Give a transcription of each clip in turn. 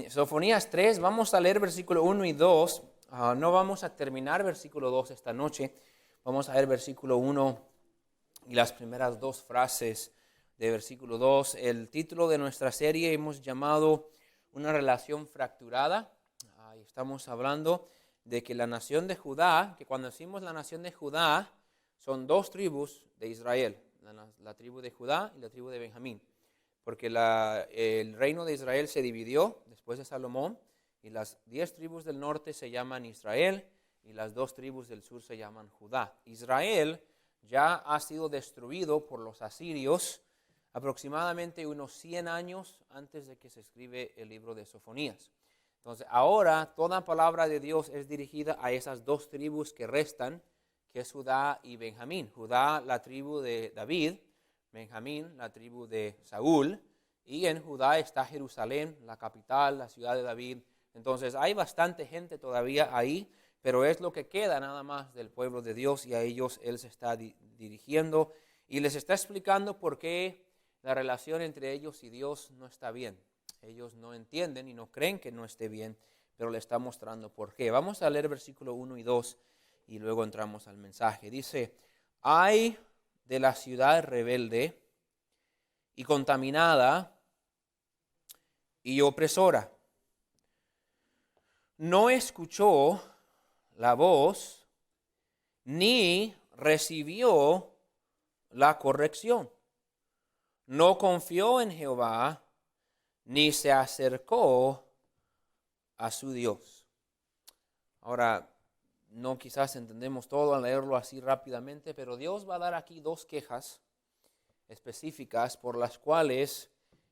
Sofonías 3, vamos a leer versículo 1 y 2. No vamos a terminar versículo 2 esta noche. Vamos a ver versículo 1 y las primeras dos frases de versículo 2. El título de nuestra serie hemos llamado Una relación fracturada. Estamos hablando de que la nación de Judá, que cuando decimos la nación de Judá, son dos tribus de Israel, la tribu de Judá y la tribu de Benjamín. Porque el reino de Israel se dividió después de Salomón, y las 10 tribus del norte se llaman Israel, y las 2 tribus del sur se llaman Judá. Israel ya ha sido destruido por los asirios aproximadamente unos 100 años antes de que se escribe el libro de Sofonías. Entonces ahora toda palabra de Dios es dirigida a esas 2 tribus que restan, que es Judá y Benjamín. Judá, la tribu de David; Benjamín, la tribu de Saúl, y en Judá está Jerusalén, la capital, la ciudad de David. Entonces hay bastante gente todavía ahí, pero es lo que queda nada más del pueblo de Dios, y a ellos Él se está dirigiendo y les está explicando por qué la relación entre ellos y Dios no está bien. Ellos no entienden y no creen que no esté bien, pero le está mostrando por qué. Vamos a leer versículo 1 y 2 y luego entramos al mensaje. Dice: hay de la ciudad rebelde y contaminada y opresora. No escuchó la voz ni recibió la corrección. No confió en Jehová ni se acercó a su Dios. Ahora, no quizás entendemos todo al leerlo así rápidamente, pero Dios va a dar aquí 2 quejas específicas por las cuales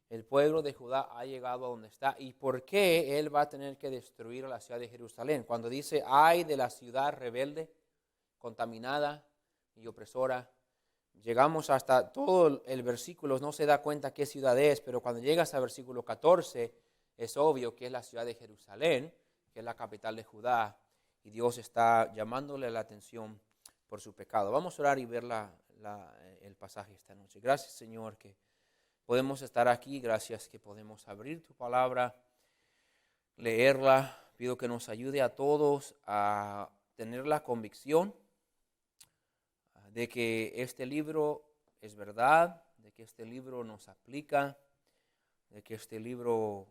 el pueblo de Judá ha llegado a donde está y por qué Él va a tener que destruir a la ciudad de Jerusalén. Cuando dice: ay de la ciudad rebelde, contaminada y opresora, llegamos hasta todo el versículo, no se da cuenta qué ciudad es, pero cuando llegas al versículo 14 es obvio que es la ciudad de Jerusalén, que es la capital de Judá, y Dios está llamándole la atención por su pecado. Vamos a orar y ver el pasaje esta noche. Gracias, Señor, que podemos estar aquí. Gracias que podemos abrir tu palabra, leerla. Pido que nos ayude a todos a tener la convicción de que este libro es verdad, de que este libro nos aplica, de que este libro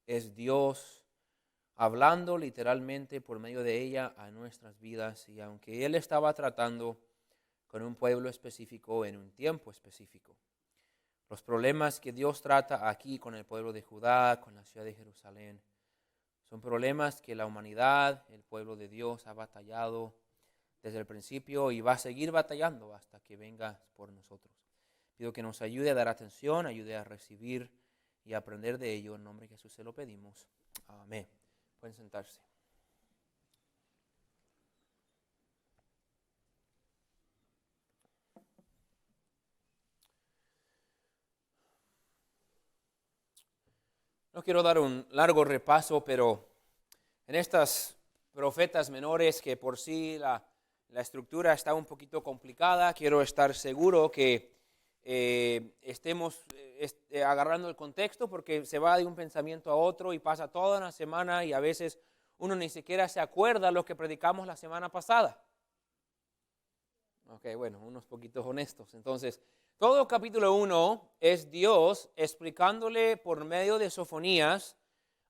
es Dios hablando literalmente por medio de ella a nuestras vidas. Y aunque Él estaba tratando con un pueblo específico en un tiempo específico, los problemas que Dios trata aquí con el pueblo de Judá, con la ciudad de Jerusalén, son problemas que la humanidad, el pueblo de Dios, ha batallado desde el principio y va a seguir batallando hasta que venga por nosotros. Pido que nos ayude a dar atención, ayude a recibir y aprender de ello. En nombre de Jesús se lo pedimos. Amén. Pueden sentarse. No quiero dar un largo repaso, pero en estas profetas menores, que por sí la estructura está un poquito complicada, quiero estar seguro que estemos agarrando el contexto, porque se va de un pensamiento a otro y pasa toda una semana y a veces uno ni siquiera se acuerda lo que predicamos la semana pasada. Ok, bueno, unos poquitos honestos. Entonces, todo capítulo 1 es Dios explicándole por medio de Sofonías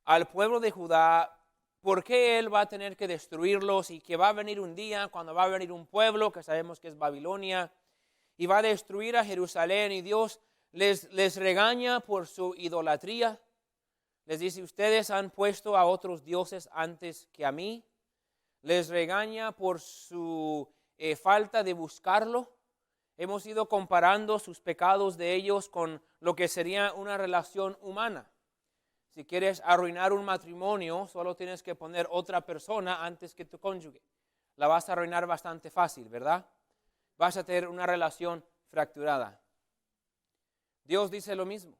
al pueblo de Judá por qué Él va a tener que destruirlos y que va a venir un día cuando va a venir un pueblo que sabemos que es Babilonia y va a destruir a Jerusalén, y Dios les regaña por su idolatría. Les dice: ustedes han puesto a otros dioses antes que a mí. Les regaña por su falta de buscarlo. Hemos ido comparando sus pecados de ellos con lo que sería una relación humana. Si quieres arruinar un matrimonio, solo tienes que poner otra persona antes que tu cónyuge. La vas a arruinar bastante fácil, ¿verdad? Vas a tener una relación fracturada. Dios dice lo mismo.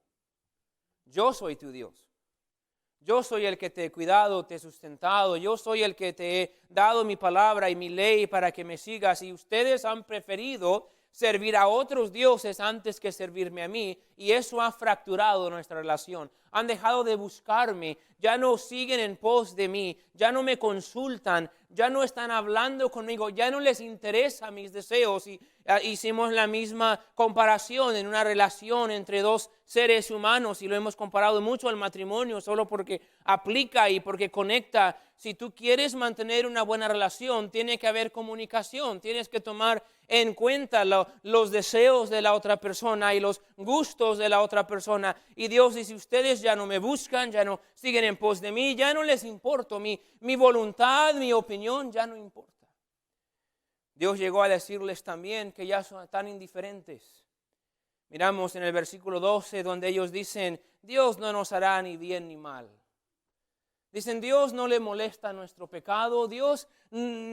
Yo soy tu Dios. Yo soy el que te he cuidado, te he sustentado. Yo soy el que te he dado mi palabra y mi ley para que me sigas. Y ustedes han preferido servir a otros dioses antes que servirme a mí, y eso ha fracturado nuestra relación. Han dejado de buscarme, ya no siguen en pos de mí, ya no me consultan, ya no están hablando conmigo, ya no les interesa mis deseos. Y hicimos la misma comparación en una relación entre dos seres humanos y lo hemos comparado mucho al matrimonio solo porque aplica y porque conecta. Si tú quieres mantener una buena relación, tiene que haber comunicación, tienes que tomar en cuenta los deseos de la otra persona y los gustos de la otra persona. Y Dios dice, ustedes ya no me buscan, ya no siguen en pos de mí, ya no les importo, mi voluntad, mi opinión ya no importa. Dios llegó a decirles también que ya son tan indiferentes. Miramos en el versículo 12 donde ellos dicen, Dios no nos hará ni bien ni mal. Dicen, Dios no le molesta nuestro pecado, Dios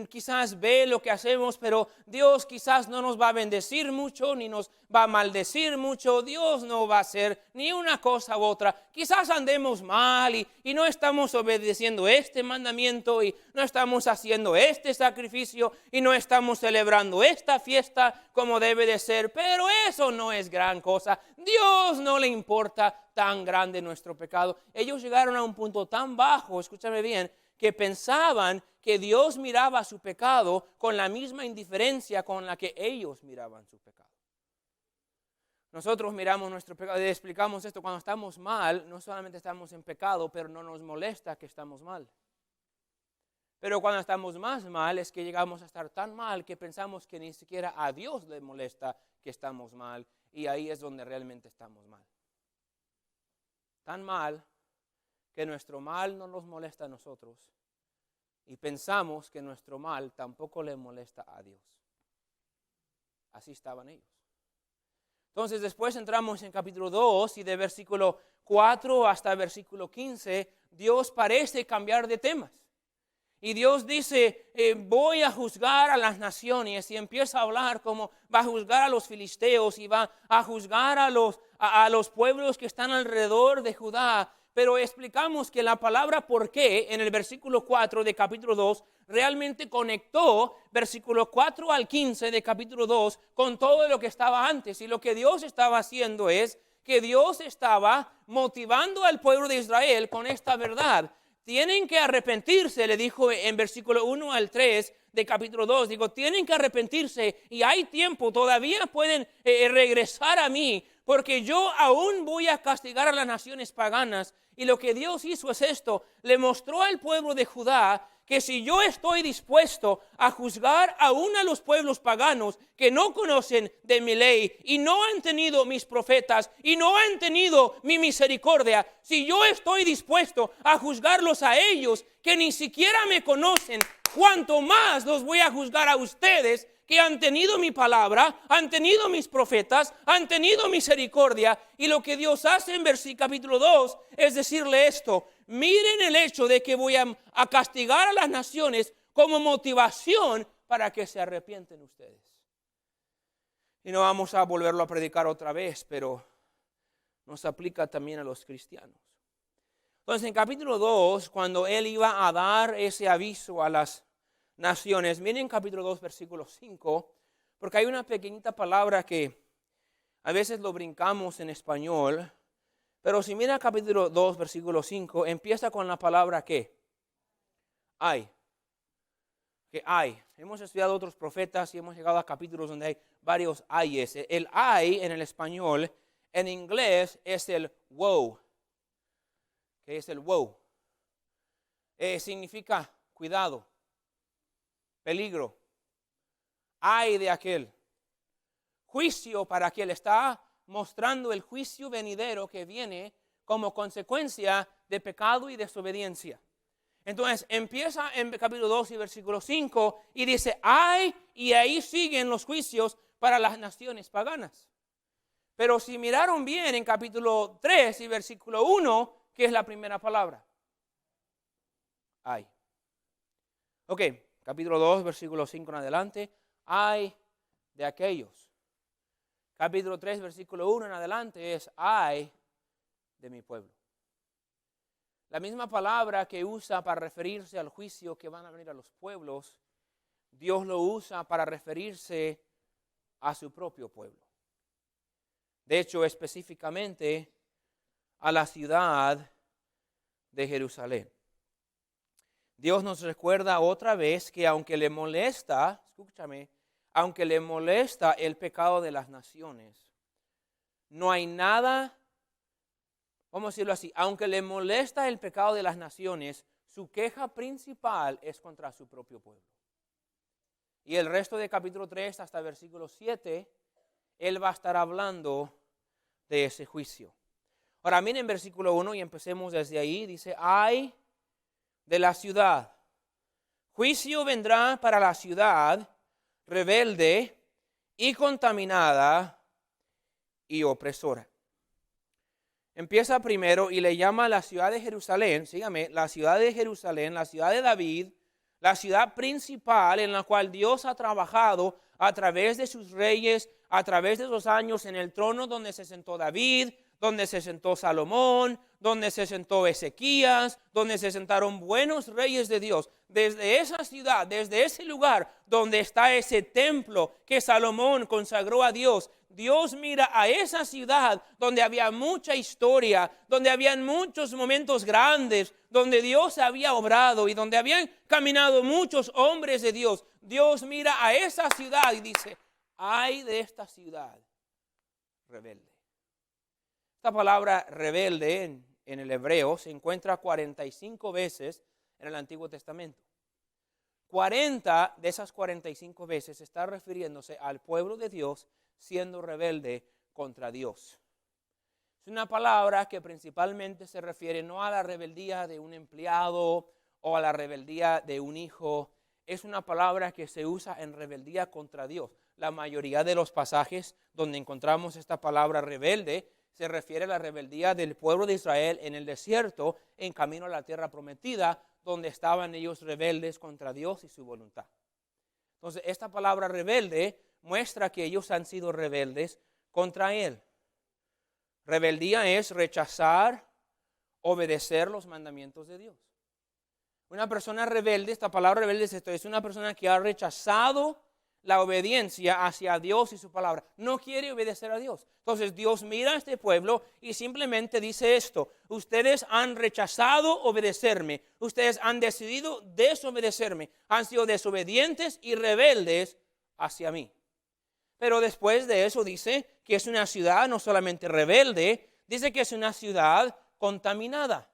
quizás ve lo que hacemos, pero Dios quizás no nos va a bendecir mucho, ni nos va a maldecir mucho, Dios no va a hacer ni una cosa u otra. Quizás andemos mal y no estamos obedeciendo este mandamiento y no estamos haciendo este sacrificio y no estamos celebrando esta fiesta como debe de ser, pero eso no es gran cosa. Dios no le importa tan grande nuestro pecado. Ellos llegaron a un punto tan bajo, escúchame bien, que pensaban que Dios miraba su pecado con la misma indiferencia con la que ellos miraban su pecado. Nosotros miramos nuestro pecado y explicamos esto: cuando estamos mal, no solamente estamos en pecado, pero no nos molesta que estamos mal. Pero cuando estamos más mal es que llegamos a estar tan mal que pensamos que ni siquiera a Dios le molesta que estamos mal, y ahí es donde realmente estamos mal. Tan mal que nuestro mal no nos molesta a nosotros y pensamos que nuestro mal tampoco le molesta a Dios. Así estaban ellos. Entonces después entramos en capítulo 2 y de versículo 4 hasta versículo 15, Dios parece cambiar de temas. Y Dios dice, voy a juzgar a las naciones, y empieza a hablar como va a juzgar a los filisteos y va a juzgar a los pueblos que están alrededor de Judá. Pero explicamos que la palabra por qué en el versículo 4 de capítulo 2 realmente conectó versículo 4 al 15 de capítulo 2 con todo lo que estaba antes. Y lo que Dios estaba haciendo es que Dios estaba motivando al pueblo de Israel con esta verdad. Tienen que arrepentirse, le dijo en versículo 1 al 3 de capítulo 2. Digo, tienen que arrepentirse y hay tiempo, todavía pueden regresar a mí, porque yo aún voy a castigar a las naciones paganas. Y lo que Dios hizo es esto: le mostró al pueblo de Judá que si yo estoy dispuesto a juzgar aún a los pueblos paganos que no conocen de mi ley y no han tenido mis profetas y no han tenido mi misericordia, si yo estoy dispuesto a juzgarlos a ellos que ni siquiera me conocen, cuánto más los voy a juzgar a ustedes que han tenido mi palabra, han tenido mis profetas, han tenido misericordia. Y lo que Dios hace en capítulo 2 es decirle esto: miren el hecho de que voy a castigar a las naciones como motivación para que se arrepienten ustedes. Y no vamos a volverlo a predicar otra vez, pero nos aplica también a los cristianos. Entonces, en capítulo 2, cuando él iba a dar ese aviso a las naciones, miren capítulo 2, versículo 5, porque hay una pequeñita palabra que a veces lo brincamos en español, pero si mira capítulo 2, versículo 5, empieza con la palabra ¿qué? Hay. Que hay. Hemos estudiado otros profetas y hemos llegado a capítulos donde hay varios ayes. El hay en el español, en inglés es el woe. ¿Qué es el woe? Significa cuidado, peligro, ay de aquel, juicio para aquel. Está mostrando el juicio venidero que viene como consecuencia de pecado y desobediencia. Entonces empieza en capítulo 2 y versículo 5 y dice ay, y ahí siguen los juicios para las naciones paganas. Pero si miraron bien en capítulo 3 y versículo 1, ¿qué es la primera palabra? Ay. Ok, capítulo 2, versículo 5 en adelante, ay de aquellos. Capítulo 3, versículo 1 en adelante es ay de mi pueblo. La misma palabra que usa para referirse al juicio que van a venir a los pueblos, Dios lo usa para referirse a su propio pueblo. De hecho, específicamente a la ciudad de Jerusalén. Dios nos recuerda otra vez que aunque le molesta, escúchame, aunque le molesta el pecado de las naciones, no hay nada, vamos a decirlo así, aunque le molesta el pecado de las naciones, su queja principal es contra su propio pueblo. Y el resto de capítulo 3 hasta versículo 7, él va a estar hablando de ese juicio. Ahora miren versículo 1 y empecemos desde ahí. Dice, ay de la ciudad. Juicio vendrá para la ciudad rebelde y contaminada y opresora. Empieza primero y le llama la ciudad de Jerusalén, sígame, la ciudad de Jerusalén, la ciudad de David, la ciudad principal en la cual Dios ha trabajado a través de sus reyes, a través de los años en el trono donde se sentó David, donde se sentó Salomón, donde se sentó Ezequías, donde se sentaron buenos reyes de Dios. Desde esa ciudad, desde ese lugar donde está ese templo que Salomón consagró a Dios, Dios mira a esa ciudad donde había mucha historia, donde habían muchos momentos grandes, donde Dios había obrado y donde habían caminado muchos hombres de Dios. Dios mira a esa ciudad y dice, ay de esta ciudad rebelde. Esta palabra rebelde en el hebreo se encuentra 45 veces en el Antiguo Testamento. 40 de esas 45 veces está refiriéndose al pueblo de Dios siendo rebelde contra Dios. Es una palabra que principalmente se refiere no a la rebeldía de un empleado o a la rebeldía de un hijo. Es una palabra que se usa en rebeldía contra Dios. La mayoría de los pasajes donde encontramos esta palabra rebelde se refiere a la rebeldía del pueblo de Israel en el desierto en camino a la tierra prometida, donde estaban ellos rebeldes contra Dios y su voluntad. Entonces, esta palabra rebelde muestra que ellos han sido rebeldes contra Él. Rebeldía es rechazar, obedecer los mandamientos de Dios. Una persona rebelde, esta palabra rebelde es una persona que ha rechazado la obediencia hacia Dios y su palabra. No quiere obedecer a Dios. Entonces Dios mira a este pueblo y simplemente dice esto: ustedes han rechazado obedecerme. Ustedes han decidido desobedecerme. Han sido desobedientes y rebeldes hacia mí. Pero después de eso dice que es una ciudad no solamente rebelde, dice que es una ciudad contaminada.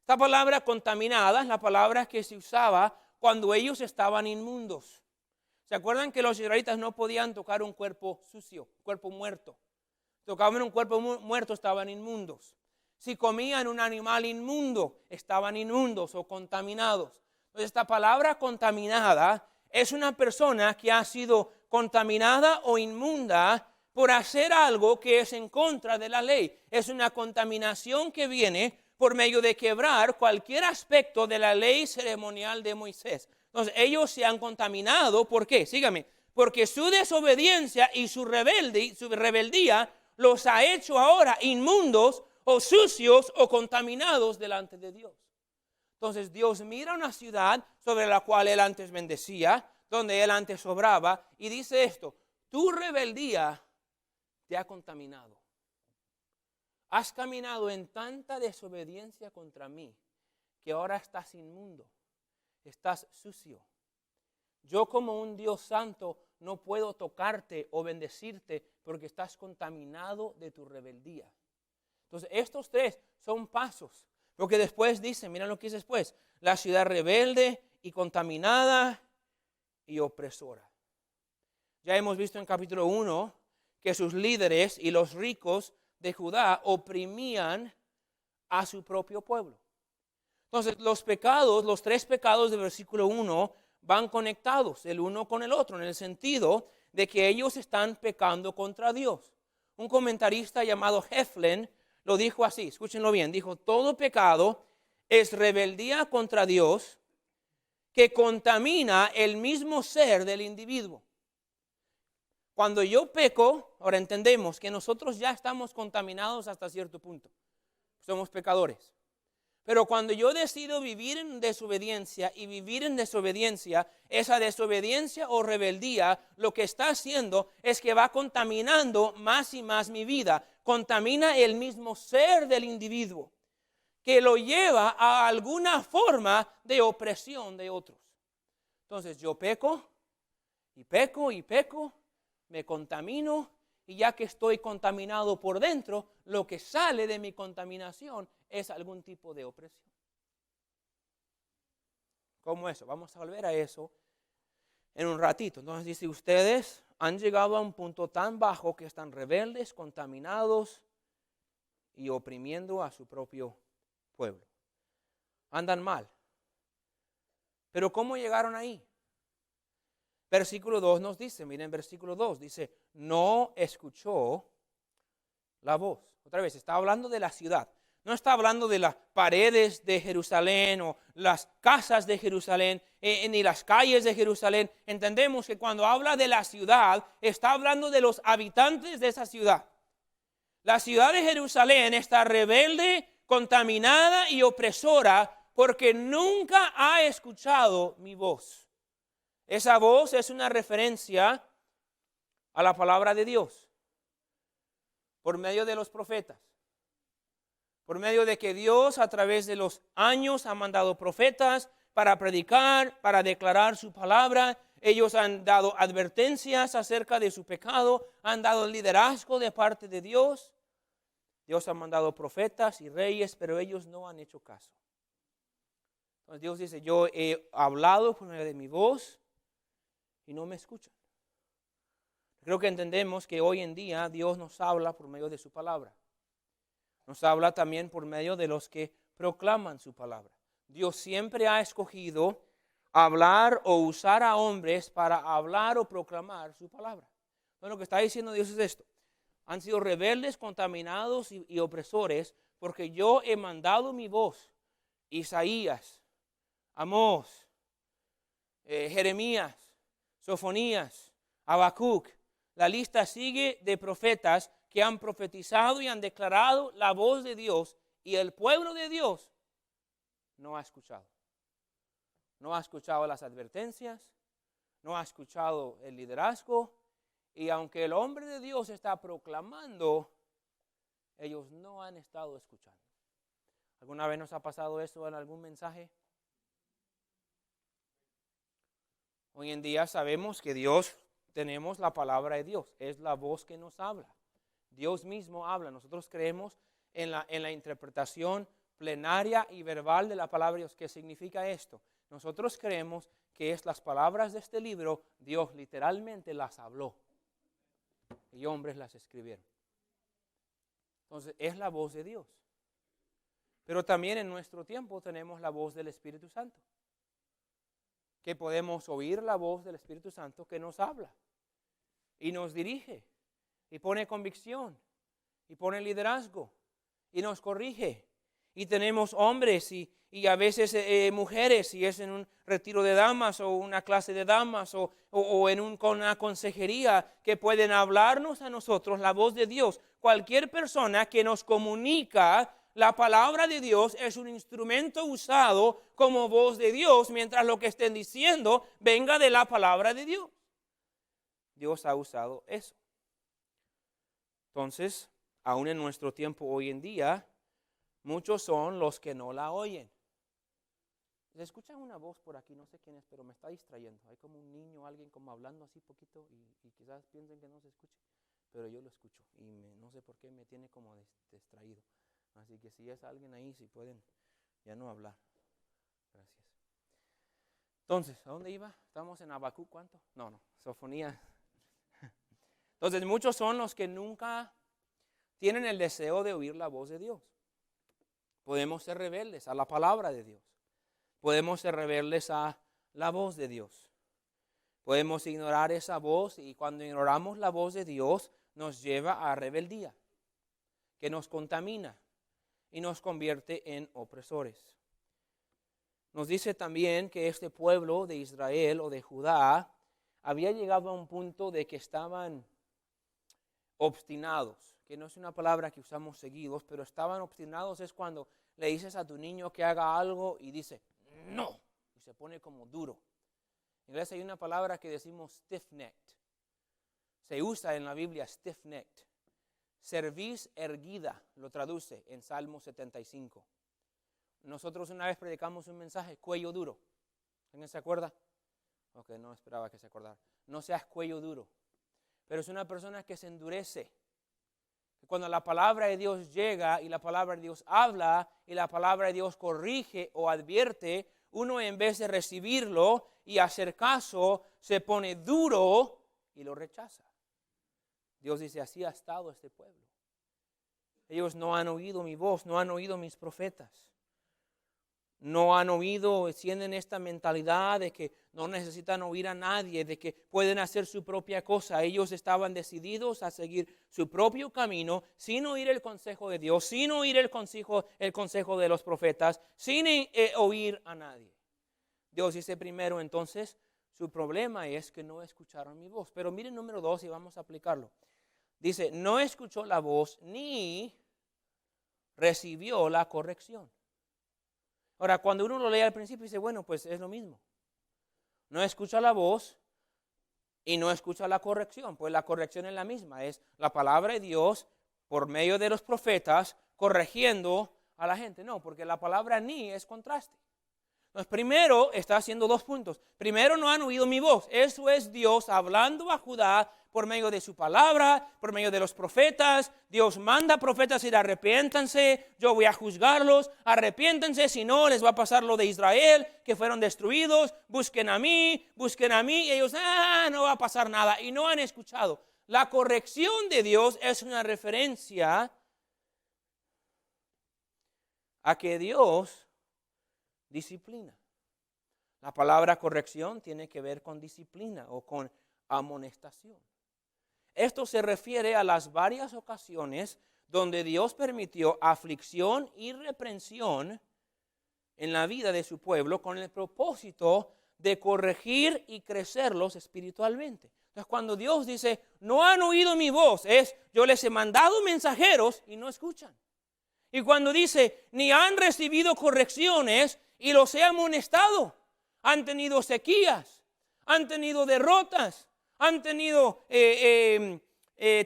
Esta palabra contaminada es la palabra que se usaba cuando ellos estaban inmundos. ¿Se acuerdan que los israelitas no podían tocar un cuerpo sucio, cuerpo muerto? Tocaban un cuerpo muerto, estaban inmundos. Si comían un animal inmundo, estaban inmundos o contaminados. Entonces, esta palabra contaminada es una persona que ha sido contaminada o inmunda por hacer algo que es en contra de la ley. Es una contaminación que viene por medio de quebrar cualquier aspecto de la ley ceremonial de Moisés. Entonces, ellos se han contaminado. ¿Por qué? Sígame. Porque su desobediencia y su rebeldía los ha hecho ahora inmundos o sucios o contaminados delante de Dios. Entonces, Dios mira una ciudad sobre la cual Él antes bendecía, donde Él antes obraba, y dice esto: tu rebeldía te ha contaminado. Has caminado en tanta desobediencia contra mí que ahora estás inmundo. Estás sucio. Yo, como un Dios santo, no puedo tocarte o bendecirte porque estás contaminado de tu rebeldía. Entonces, estos tres son pasos. Porque después dice, mira lo que dice después: la ciudad rebelde y contaminada y opresora. Ya hemos visto en capítulo 1 que sus líderes y los ricos de Judá oprimían a su propio pueblo. Entonces, los tres pecados del versículo 1 van conectados el uno con el otro, en el sentido de que ellos están pecando contra Dios. Un comentarista llamado Heflin lo dijo así, escúchenlo bien, dijo: todo pecado es rebeldía contra Dios que contamina el mismo ser del individuo. Cuando yo peco, ahora entendemos que nosotros ya estamos contaminados hasta cierto punto. Somos pecadores. Pero cuando yo decido vivir en desobediencia y vivir en desobediencia, esa desobediencia o rebeldía lo que está haciendo es que va contaminando más y más mi vida. Contamina el mismo ser del individuo, que lo lleva a alguna forma de opresión de otros. Entonces yo peco y peco y peco, me contamino, y ya que estoy contaminado por dentro, lo que sale de mi contaminación es algún tipo de opresión. ¿Cómo eso? Vamos a volver a eso en un ratito. Entonces dice, ustedes han llegado a un punto tan bajo que están rebeldes, contaminados y oprimiendo a su propio pueblo. Andan mal. Pero ¿cómo llegaron ahí? Versículo 2 nos dice, miren versículo 2, dice, no escuchó la voz. Otra vez, está hablando de la ciudad. No está hablando de las paredes de Jerusalén o las casas de Jerusalén, ni las calles de Jerusalén. Entendemos que cuando habla de la ciudad, está hablando de los habitantes de esa ciudad. La ciudad de Jerusalén está rebelde, contaminada y opresora porque nunca ha escuchado mi voz. Esa voz es una referencia a la palabra de Dios por medio de los profetas. Por medio de que Dios a través de los años ha mandado profetas para predicar, para declarar su palabra. Ellos han dado advertencias acerca de su pecado, han dado liderazgo de parte de Dios. Dios ha mandado profetas y reyes, pero ellos no han hecho caso. Entonces Dios dice, yo he hablado por medio de mi voz y no me escuchan. Creo que entendemos que hoy en día Dios nos habla por medio de su palabra. Nos habla también por medio de los que proclaman su palabra. Dios siempre ha escogido hablar o usar a hombres para hablar o proclamar su palabra. Entonces lo que está diciendo Dios es esto. Han sido rebeldes, contaminados y opresores porque yo he mandado mi voz. Isaías, Amós, Jeremías, Sofonías, Habacuc. La lista sigue de profetas que han profetizado y han declarado la voz de Dios, y el pueblo de Dios no ha escuchado. No ha escuchado las advertencias, no ha escuchado el liderazgo, y aunque el hombre de Dios está proclamando, ellos no han estado escuchando. ¿Alguna vez nos ha pasado eso en algún mensaje? Hoy en día sabemos que tenemos la palabra de Dios, es la voz que nos habla. Dios mismo habla. Nosotros creemos en la interpretación plenaria y verbal de la palabra de Dios. ¿Qué significa esto? Nosotros creemos que es las palabras de este libro, Dios literalmente las habló y hombres las escribieron. Entonces es la voz de Dios. Pero también en nuestro tiempo tenemos la voz del Espíritu Santo, que podemos oír la voz del Espíritu Santo que nos habla y nos dirige y pone convicción y pone liderazgo y nos corrige. Y tenemos hombres y a veces mujeres, si es en un retiro de damas o una clase de damas o en una consejería, que pueden hablarnos a nosotros la voz de Dios. Cualquier persona que nos comunica la palabra de Dios es un instrumento usado como voz de Dios, mientras lo que estén diciendo venga de la palabra de Dios. Dios ha usado eso. Entonces, aún en nuestro tiempo hoy en día, muchos son los que no la oyen. Se escucha una voz por aquí, no sé quién es, pero me está distrayendo. Hay como un niño, alguien como hablando así poquito y quizás piensen que no se escuche, pero yo lo escucho y no sé por qué me tiene como distraído. Así que si es alguien ahí, si pueden ya no hablar. Gracias. Entonces, ¿a dónde iba? Estamos en Habacuc, ¿cuánto? No, Sofonía. Entonces, muchos son los que nunca tienen el deseo de oír la voz de Dios. Podemos ser rebeldes a la palabra de Dios. Podemos ser rebeldes a la voz de Dios. Podemos ignorar esa voz, y cuando ignoramos la voz de Dios nos lleva a rebeldía, que nos contamina y nos convierte en opresores. Nos dice también que este pueblo de Israel o de Judá había llegado a un punto de que estaban obstinados, que no es una palabra que usamos seguidos, pero estaban obstinados es cuando le dices a tu niño que haga algo y dice, no, y se pone como duro. En inglés hay una palabra que decimos stiff-necked. Se usa en la Biblia stiff-necked. Cerviz erguida, lo traduce en Salmo 75. Nosotros una vez predicamos un mensaje, cuello duro. ¿Alguien se acuerda? Ok, no esperaba que se acordara. No seas cuello duro. Pero es una persona que se endurece. Cuando la palabra de Dios llega y la palabra de Dios habla y la palabra de Dios corrige o advierte, uno en vez de recibirlo y hacer caso, se pone duro y lo rechaza. Dios dice, así ha estado este pueblo. Ellos no han oído mi voz, no han oído mis profetas. No han oído, tienen esta mentalidad de que no necesitan oír a nadie, de que pueden hacer su propia cosa. Ellos estaban decididos a seguir su propio camino, sin oír el consejo de Dios, sin oír el consejo de los profetas, sin oír a nadie. Dios dice primero, entonces, su problema es que no escucharon mi voz. Pero miren número 2 y vamos a aplicarlo. Dice, no escuchó la voz ni recibió la corrección. Ahora, cuando uno lo lee al principio, dice, bueno, pues es lo mismo. No escucha la voz y no escucha la corrección. Pues la corrección es la misma. Es la palabra de Dios por medio de los profetas corrigiendo a la gente. No, porque la palabra ni es contraste. Entonces, primero está haciendo 2 puntos. Primero, no han oído mi voz. Eso es Dios hablando a Judá por medio de su palabra, por medio de los profetas. Dios manda profetas y arrepiéntanse, yo voy a juzgarlos, arrepiéntanse, si no les va a pasar lo de Israel, que fueron destruidos, busquen a mí, y ellos, no va a pasar nada, y no han escuchado. La corrección de Dios es una referencia a que Dios disciplina. La palabra corrección tiene que ver con disciplina o con amonestación. Esto se refiere a las varias ocasiones donde Dios permitió aflicción y reprensión en la vida de su pueblo con el propósito de corregir y crecerlos espiritualmente. Entonces, cuando Dios dice, no han oído mi voz, yo les he mandado mensajeros y no escuchan. Y cuando dice, ni han recibido correcciones y los he amonestado, han tenido sequías, han tenido derrotas, han tenido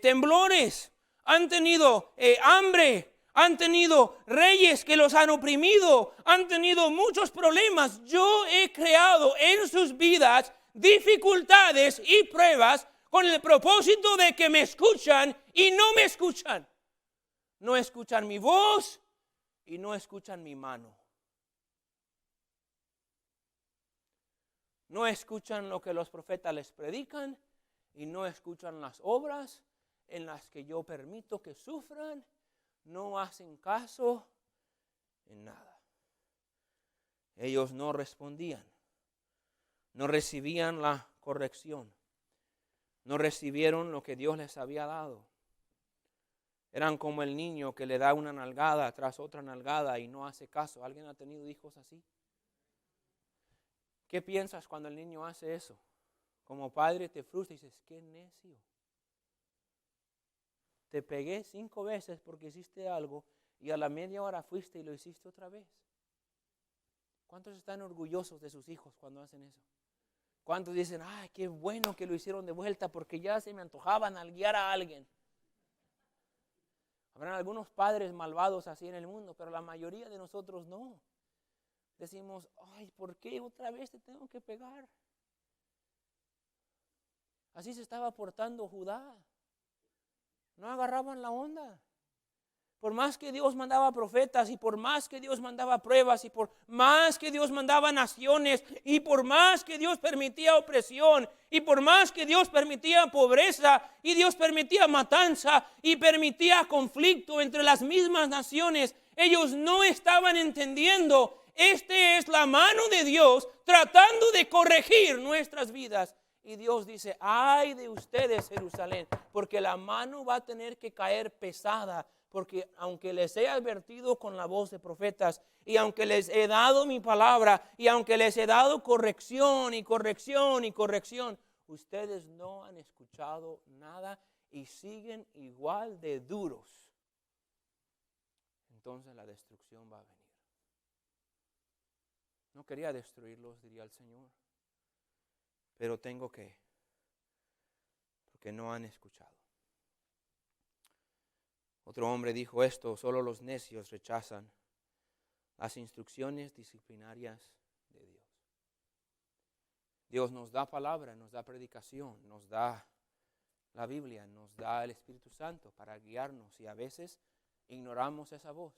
temblores, han tenido hambre, han tenido reyes que los han oprimido, han tenido muchos problemas. Yo he creado en sus vidas dificultades y pruebas con el propósito de que me escuchan y no me escuchan. No escuchan mi voz y no escuchan mi mano. No escuchan lo que los profetas les predican y no escuchan las obras en las que yo permito que sufran. No hacen caso en nada. Ellos no respondían, no recibían la corrección, no recibieron lo que Dios les había dado. Eran como el niño que le da una nalgada tras otra nalgada y no hace caso. ¿Alguien ha tenido hijos así? ¿Qué piensas cuando el niño hace eso? Como padre te frustra y dices, qué necio. Te pegué 5 veces porque hiciste algo y a la media hora fuiste y lo hiciste otra vez. ¿Cuántos están orgullosos de sus hijos cuando hacen eso? ¿Cuántos dicen, ay, qué bueno que lo hicieron de vuelta porque ya se me antojaban al guiar a alguien? Habrán algunos padres malvados así en el mundo, pero la mayoría de nosotros no. Decimos, ay, ¿por qué otra vez te tengo que pegar? Así se estaba portando Judá. No agarraban la onda. Por más que Dios mandaba profetas y por más que Dios mandaba pruebas y por más que Dios mandaba naciones y por más que Dios permitía opresión y por más que Dios permitía pobreza y Dios permitía matanza y permitía conflicto entre las mismas naciones, ellos no estaban entendiendo. Esta es la mano de Dios tratando de corregir nuestras vidas. Y Dios dice, ay de ustedes, Jerusalén, porque la mano va a tener que caer pesada. Porque aunque les he advertido con la voz de profetas y aunque les he dado mi palabra y aunque les he dado corrección y corrección y corrección, ustedes no han escuchado nada y siguen igual de duros. Entonces la destrucción va a venir. No quería destruirlos, diría el Señor. Pero tengo que, porque no han escuchado. Otro hombre dijo esto: solo los necios rechazan las instrucciones disciplinarias de Dios. Dios nos da palabra, nos da predicación, nos da la Biblia, nos da el Espíritu Santo para guiarnos, y a veces ignoramos esa voz.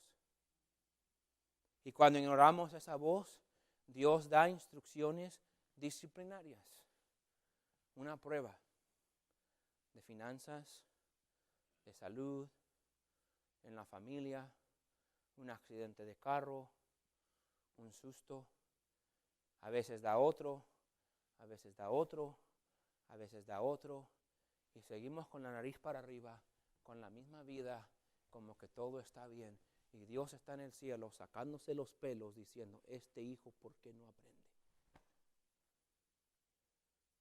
Y cuando ignoramos esa voz, Dios da instrucciones disciplinarias. Una prueba de finanzas, de salud, en la familia, un accidente de carro, un susto. A veces da otro, a veces da otro, a veces da otro. Y seguimos con la nariz para arriba, con la misma vida, como que todo está bien. Y Dios está en el cielo sacándose los pelos diciendo: este hijo, ¿por qué no aprende?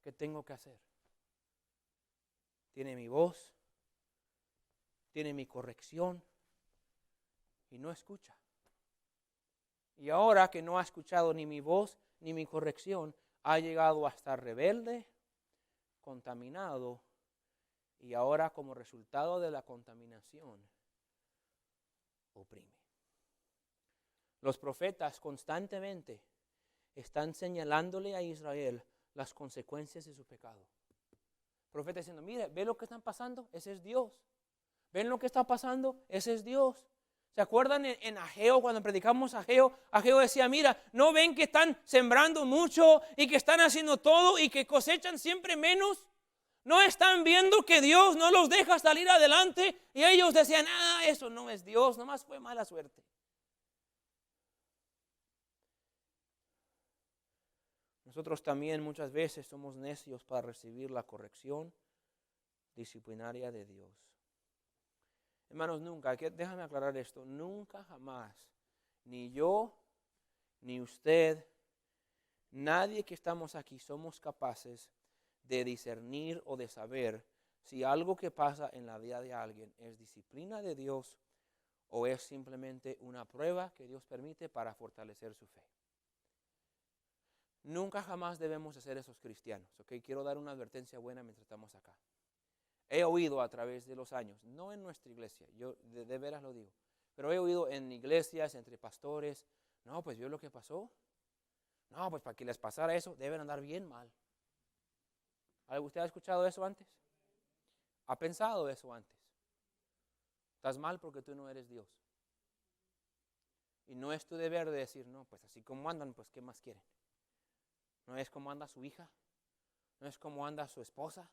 ¿Qué tengo que hacer? Tiene mi voz, tiene mi corrección y no escucha. Y ahora que no ha escuchado ni mi voz ni mi corrección, ha llegado a estar rebelde, contaminado, y ahora como resultado de la contaminación, oprime. Los profetas constantemente están señalándole a Israel las consecuencias de su pecado. Profetas diciendo: mire, ¿ven lo que están pasando? Ese es Dios. ¿Ven lo que está pasando? Ese es Dios. ¿Se acuerdan en Ageo, cuando predicamos Ageo? Ageo decía: mira, ¿no ven que están sembrando mucho y que están haciendo todo y que cosechan siempre menos? ¿No están viendo que Dios no los deja salir adelante? Y ellos decían: eso no es Dios, nomás fue mala suerte. Nosotros también muchas veces somos necios para recibir la corrección disciplinaria de Dios. Hermanos, nunca, déjame aclarar esto, nunca jamás, ni yo, ni usted, nadie que estamos aquí somos capaces de discernir o de saber si algo que pasa en la vida de alguien es disciplina de Dios o es simplemente una prueba que Dios permite para fortalecer su fe. Nunca jamás debemos de ser esos cristianos, ¿ok? Quiero dar una advertencia buena mientras estamos acá. He oído a través de los años, no en nuestra iglesia, yo de veras lo digo, pero he oído en iglesias, entre pastores: no, pues ¿vio lo que pasó? No, pues para que les pasara eso, deben andar bien mal. ¿Usted ha escuchado eso antes? ¿Ha pensado eso antes? Estás mal porque tú no eres Dios. Y no es tu deber de decir: no, pues así como andan, pues ¿qué más quieren? No es como anda su hija, no es como anda su esposa,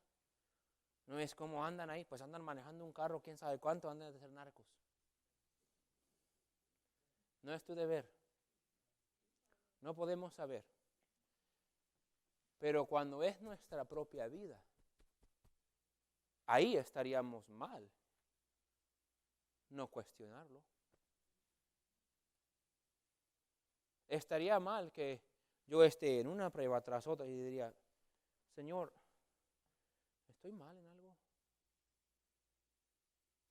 no es como andan ahí, pues andan manejando un carro, quién sabe cuánto, andan de ser narcos. No es tu deber. No podemos saber. Pero cuando es nuestra propia vida, ahí estaríamos mal no cuestionarlo. Estaría mal que yo esté en una prueba tras otra y diría: Señor, ¿estoy mal en algo?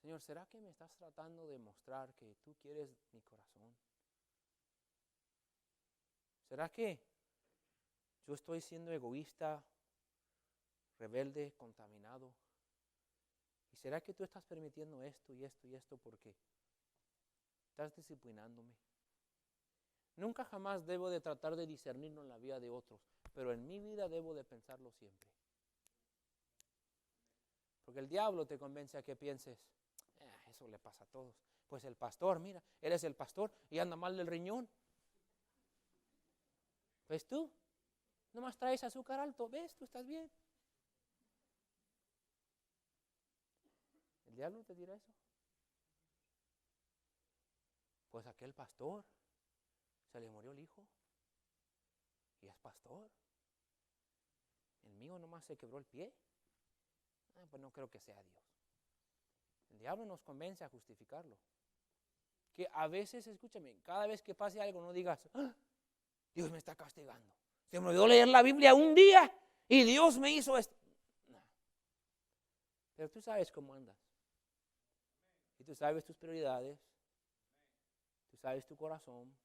Señor, ¿será que me estás tratando de mostrar que tú quieres mi corazón? ¿Será que yo estoy siendo egoísta, rebelde, contaminado? ¿Y será que tú estás permitiendo esto y esto y esto porque estás disciplinándome? Nunca jamás debo de tratar de discernirlo en la vida de otros, pero en mi vida debo de pensarlo siempre. Porque el diablo te convence a que pienses: eso le pasa a todos. Pues el pastor, mira, él es el pastor y anda mal del riñón. Pues tú, nomás traes azúcar alto, ¿ves? Tú estás bien. ¿El diablo te dirá eso? Pues aquel pastor, se le murió el hijo y es pastor. El mío nomás se quebró el pie. Pues no creo que sea Dios. El diablo nos convence a justificarlo. Que a veces, escúchame, cada vez que pase algo no digas: Dios me está castigando. Se me olvidó leer la Biblia un día y Dios me hizo esto. No. Pero tú sabes cómo andas. Y tú sabes tus prioridades. Tú sabes tu corazón.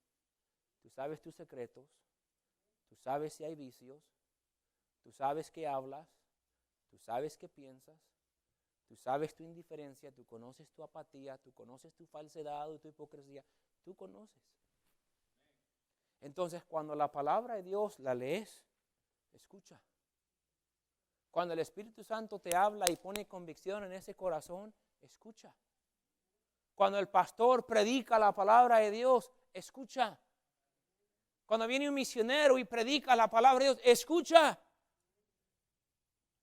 Tú sabes tus secretos. Tú sabes si hay vicios, tú sabes qué hablas, tú sabes qué piensas, tú sabes tu indiferencia, tú conoces tu apatía, tú conoces tu falsedad o tu hipocresía, tú conoces. Entonces, cuando la palabra de Dios la lees, escucha. Cuando el Espíritu Santo te habla y pone convicción en ese corazón, escucha. Cuando el pastor predica la palabra de Dios, escucha. Cuando viene un misionero y predica la palabra de Dios, escucha.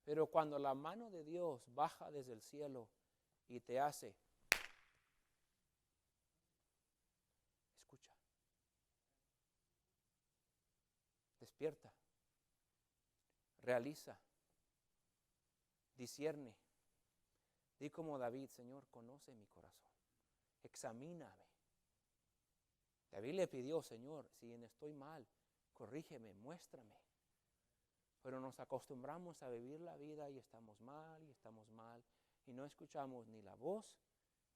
Pero cuando la mano de Dios baja desde el cielo y te hace, escucha. Despierta. Realiza. Discierne. Di como David, Señor, conoce mi corazón. Examíname. David le pidió, Señor, si estoy mal, corrígeme, muéstrame. Pero nos acostumbramos a vivir la vida y estamos mal, y no escuchamos ni la voz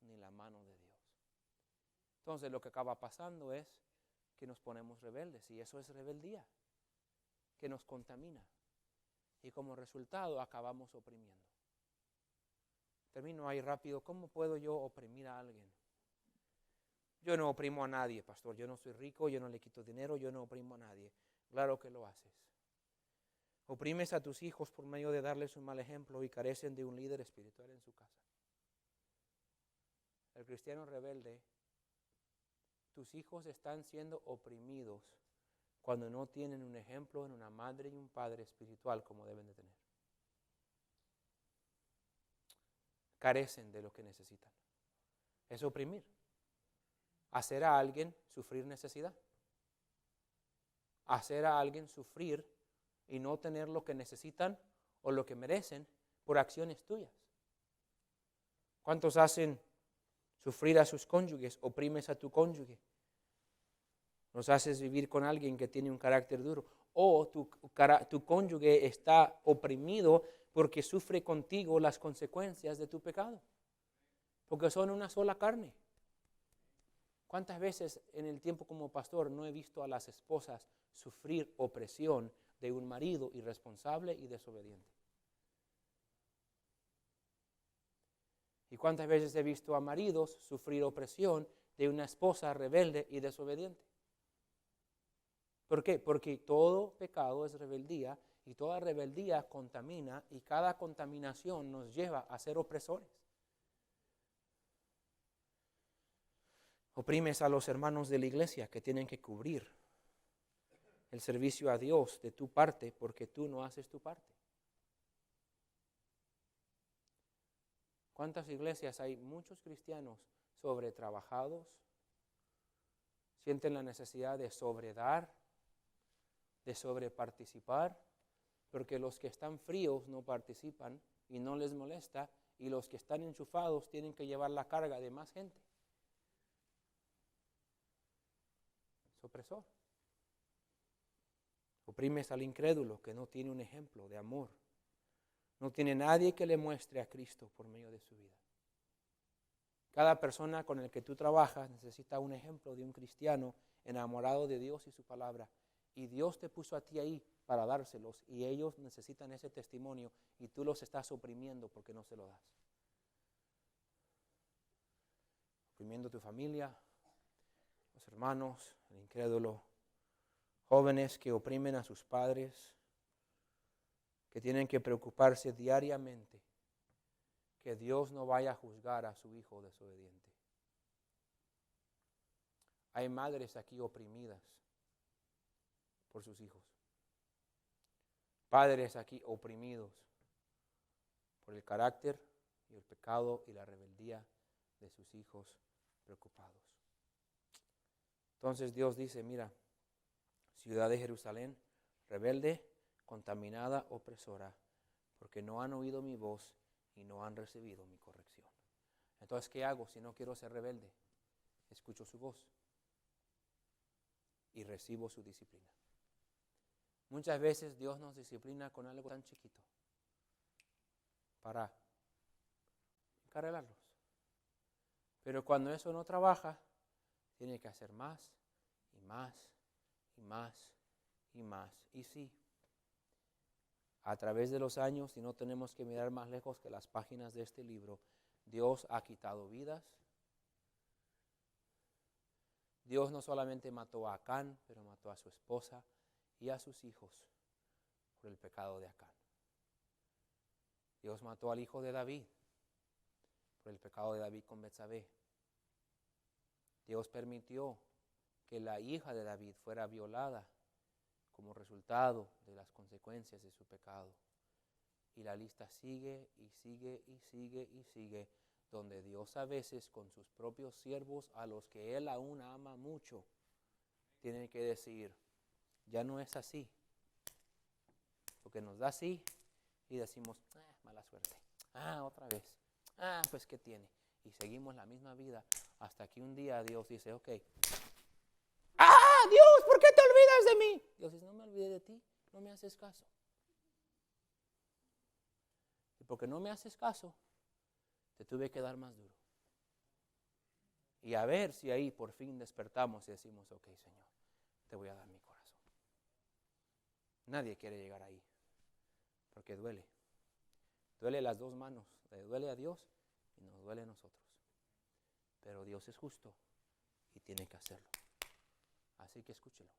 ni la mano de Dios. Entonces lo que acaba pasando es que nos ponemos rebeldes, y eso es rebeldía, que nos contamina. Y como resultado acabamos oprimiendo. Termino ahí rápido. ¿Cómo puedo yo oprimir a alguien? Yo no oprimo a nadie, pastor. Yo no soy rico, yo no le quito dinero, yo no oprimo a nadie. Claro que lo haces. Oprimes a tus hijos por medio de darles un mal ejemplo y carecen de un líder espiritual en su casa. El cristiano rebelde, tus hijos están siendo oprimidos cuando no tienen un ejemplo en una madre y un padre espiritual como deben de tener. Carecen de lo que necesitan. Es oprimir. Hacer a alguien sufrir necesidad. Hacer a alguien sufrir y no tener lo que necesitan o lo que merecen por acciones tuyas. ¿Cuántos hacen sufrir a sus cónyuges? Oprimes a tu cónyuge. Los haces vivir con alguien que tiene un carácter duro. O tu cónyuge está oprimido porque sufre contigo las consecuencias de tu pecado. Porque son una sola carne. ¿Cuántas veces en el tiempo como pastor no he visto a las esposas sufrir opresión de un marido irresponsable y desobediente? ¿Y cuántas veces he visto a maridos sufrir opresión de una esposa rebelde y desobediente? ¿Por qué? Porque todo pecado es rebeldía y toda rebeldía contamina y cada contaminación nos lleva a ser opresores. Oprimes a los hermanos de la iglesia que tienen que cubrir el servicio a Dios de tu parte porque tú no haces tu parte. ¿Cuántas iglesias hay? Muchos cristianos sobretrabajados, sienten la necesidad de sobredar, de sobreparticipar, porque los que están fríos no participan y no les molesta, y los que están enchufados tienen que llevar la carga de más gente. Es opresor. Oprimes al incrédulo que no tiene un ejemplo de amor. No tiene nadie que le muestre a Cristo por medio de su vida. Cada persona con el que tú trabajas necesita un ejemplo de un cristiano enamorado de Dios y su palabra. Y Dios te puso a ti ahí para dárselos y ellos necesitan ese testimonio y tú los estás oprimiendo porque no se lo das. Oprimiendo tu familia, los hermanos, el incrédulo, jóvenes que oprimen a sus padres, que tienen que preocuparse diariamente que Dios no vaya a juzgar a su hijo desobediente. Hay madres aquí oprimidas por sus hijos. Padres aquí oprimidos por el carácter y el pecado y la rebeldía de sus hijos preocupados. Entonces Dios dice, mira, ciudad de Jerusalén, rebelde, contaminada, opresora, porque no han oído mi voz y no han recibido mi corrección. Entonces, ¿qué hago si no quiero ser rebelde? Escucho su voz y recibo su disciplina. Muchas veces Dios nos disciplina con algo tan chiquito para encarcelarlos. Pero cuando eso no trabaja, tiene que hacer más y más y más y más. Y sí, a través de los años, y no tenemos que mirar más lejos que las páginas de este libro, Dios ha quitado vidas. Dios no solamente mató a Acán, pero mató a su esposa y a sus hijos por el pecado de Acán. Dios mató al hijo de David por el pecado de David con Betsabé. Dios permitió que la hija de David fuera violada como resultado de las consecuencias de su pecado. Y la lista sigue y sigue y sigue y sigue, donde Dios a veces con sus propios siervos, a los que Él aún ama mucho, tiene que decir, ya no es así. Porque nos da así y decimos, mala suerte, otra vez, pues ¿qué tiene? Y seguimos la misma vida hasta que un día Dios dice, ok, Dios, ¿por qué te olvidas de mí? Dios dice, no me olvidé de ti, no me haces caso. Y porque no me haces caso, te tuve que dar más duro. Y a ver si ahí por fin despertamos y decimos, ok, Señor, te voy a dar mi corazón. Nadie quiere llegar ahí, porque duele. Duele las dos manos, le duele a Dios y nos duele a nosotros. Pero Dios es justo y tiene que hacerlo. Así que escúchelo.